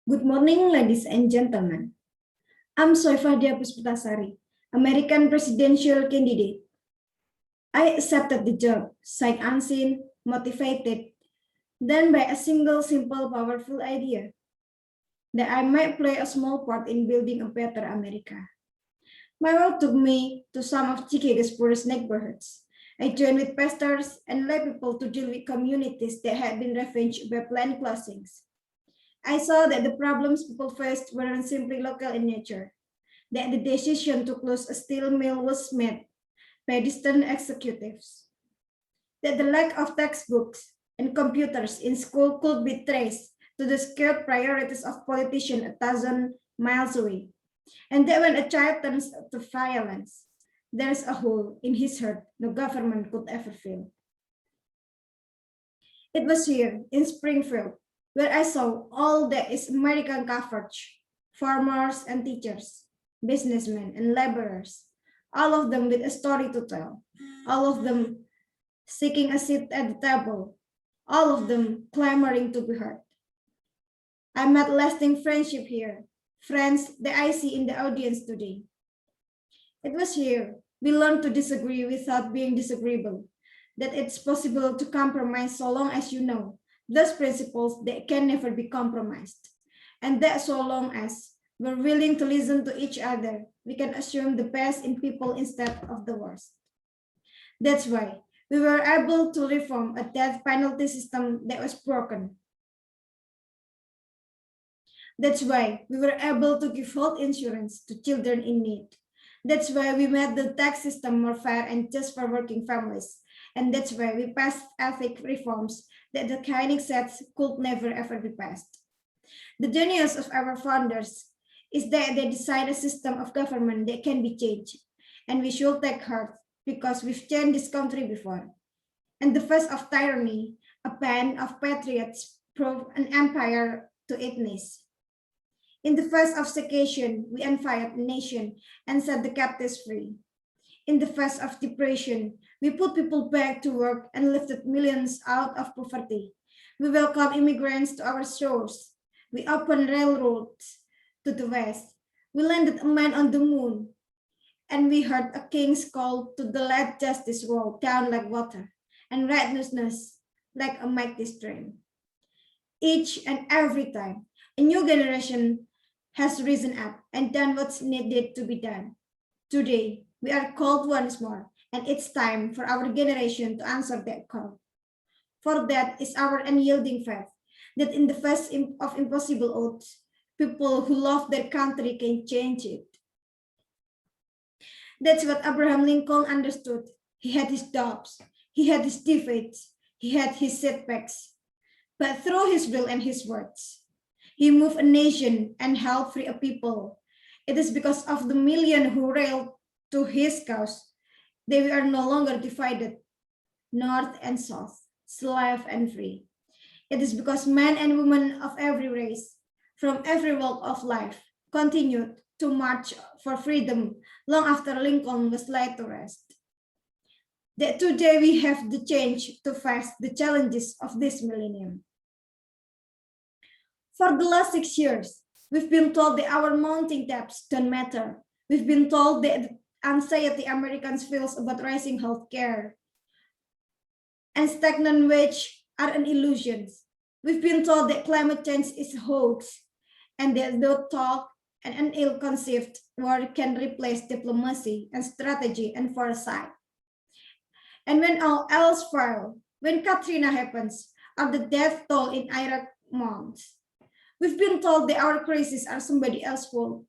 Good morning, ladies and gentlemen. I'm Diyah, American presidential candidate. I accepted the job, sight unseen, motivated, then by a single simple, powerful idea that I might play a small part in building a better America. My role took me to some of Chicago's poorest neighborhoods. I joined with pastors and lay people to deal with communities that had been ravaged by planned closings. I saw that the problems people faced weren't simply local in nature, that the decision to close a steel mill was made by distant executives, that the lack of textbooks and computers in school could be traced to the skewed priorities of politicians 1,000 miles away, and that when a child turns to violence, there's a hole in his heart no government could ever fill. It was here in Springfield where I saw all that is American coverage, farmers and teachers, businessmen and laborers, all of them with a story to tell, all of them seeking a seat at the table, all of them clamoring to be heard. I met lasting friendship here, friends that I see in the audience today. It was here we learned to disagree without being disagreeable, that it's possible to compromise so long as you know those principles that can never be compromised, and that so long as we're willing to listen to each other, we can assume the best in people instead of the worst. That's why we were able to reform a death penalty system that was broken. That's why we were able to give health insurance to children in need. That's why we made the tax system more fair and just for working families. And that's why we passed ethic reforms that the Koenig said could never ever be passed. The genius of our founders is that they designed a system of government that can be changed. And we should take heart because we've changed this country before. And the face of tyranny, a band of patriots proved an empire to its knees. In the face of secession, we unfired the nation and set the captives free. In the face of depression, we put people back to work and lifted millions out of poverty. We welcome immigrants to our shores. We opened railroads to the west. We landed a man on the moon. And we heard a king's call to the let justice roll down like water and righteousness like a mighty stream. Each and every time, a new generation has risen up and done what's needed to be done. Today, we are called once more, and it's time for our generation to answer that call. For that is our unyielding faith, that in the face of impossible odds, people who love their country can change it. That's what Abraham Lincoln understood. He had his doubts, he had his defeats, he had his setbacks. But through his will and his words, he moved a nation and helped free a people. It is because of the million who railed to his cause that we are no longer divided, north and south, slave and free. It is because men and women of every race, from every walk of life, continued to march for freedom long after Lincoln was laid to rest. That today we have the change to face the challenges of this millennium. For the last 6 years, we've been told that our mounting debts don't matter. We've been told that the anxiety Americans feel about rising healthcare and stagnant wage are an illusion. We've been told that climate change is a hoax and that no talk and an ill-conceived war can replace diplomacy and strategy and foresight. And when all else fails, when Katrina happens, or the death toll in Iraq mounts, we've been told that our crises are somebody else's fault.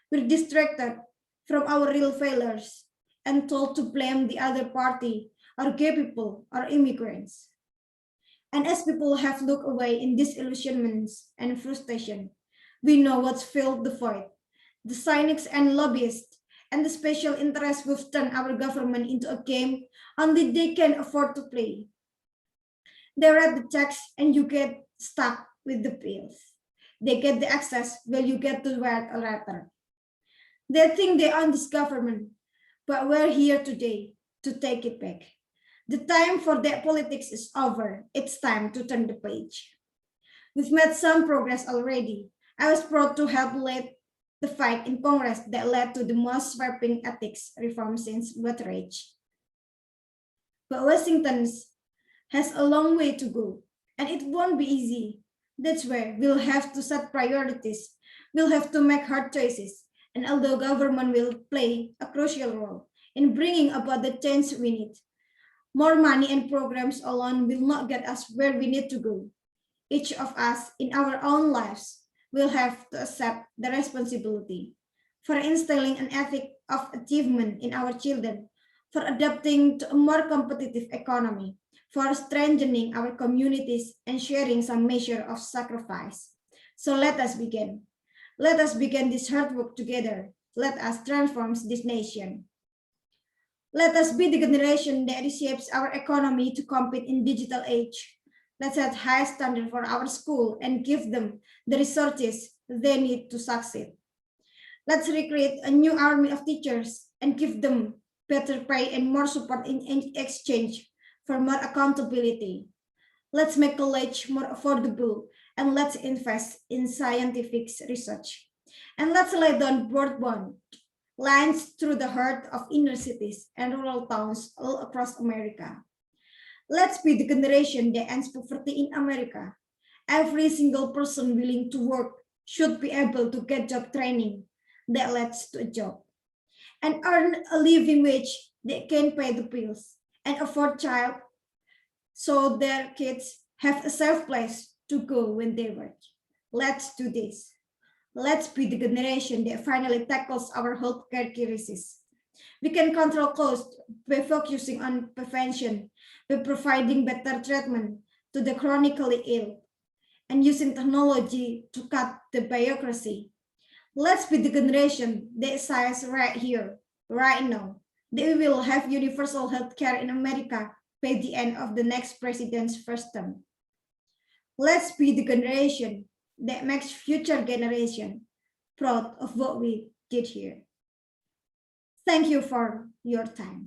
We're distracted from our real failures and told to blame the other party, or gay people, or immigrants. And as people have looked away in disillusionments and frustration, we know what's filled the void. The cynics and lobbyists and the special interests who've turned our government into a game only they can afford to play. They write the checks and you get stuck with the bills. They get the access while you get to write a letter. They think they own this government, but we're here today to take it back. The time for that politics is over. It's time to turn the page. We've made some progress already, I was proud to help lead the fight in Congress that led to the most sweeping ethics reform since Buttigieg. But Washington has a long way to go, and it won't be easy. That's where we'll have to set priorities. We'll have to make hard choices, and although government will play a crucial role in bringing about the change we need, more money and programs alone will not get us where we need to go. Each of us in our own lives will have to accept the responsibility for instilling an ethic of achievement in our children, for adapting to a more competitive economy, for strengthening our communities and sharing some measure of sacrifice. So let us begin. Let us begin this hard work together. Let us transform this nation. Let us be the generation that reshapes our economy to compete in digital age. Let's set high standard for our school and give them the resources they need to succeed. Let's recreate a new army of teachers and give them better pay and more support in exchange for more accountability. Let's make college more affordable and let's invest in scientific research. And let's lay down broadband lines through the heart of inner cities and rural towns all across America. Let's be the generation that ends poverty in America. Every single person willing to work should be able to get job training that leads to a job and earn a living wage that can pay the bills and afford child so their kids have a safe place to go when they work. Let's do this. Let's be the generation that finally tackles our healthcare crisis. We can control costs by focusing on prevention, by providing better treatment to the chronically ill, and using technology to cut the bureaucracy. Let's be the generation that says right here, right now, that we will have universal healthcare in America by the end of the next president's first term. Let's be the generation that makes future generation proud of what we did here. Thank you for your time.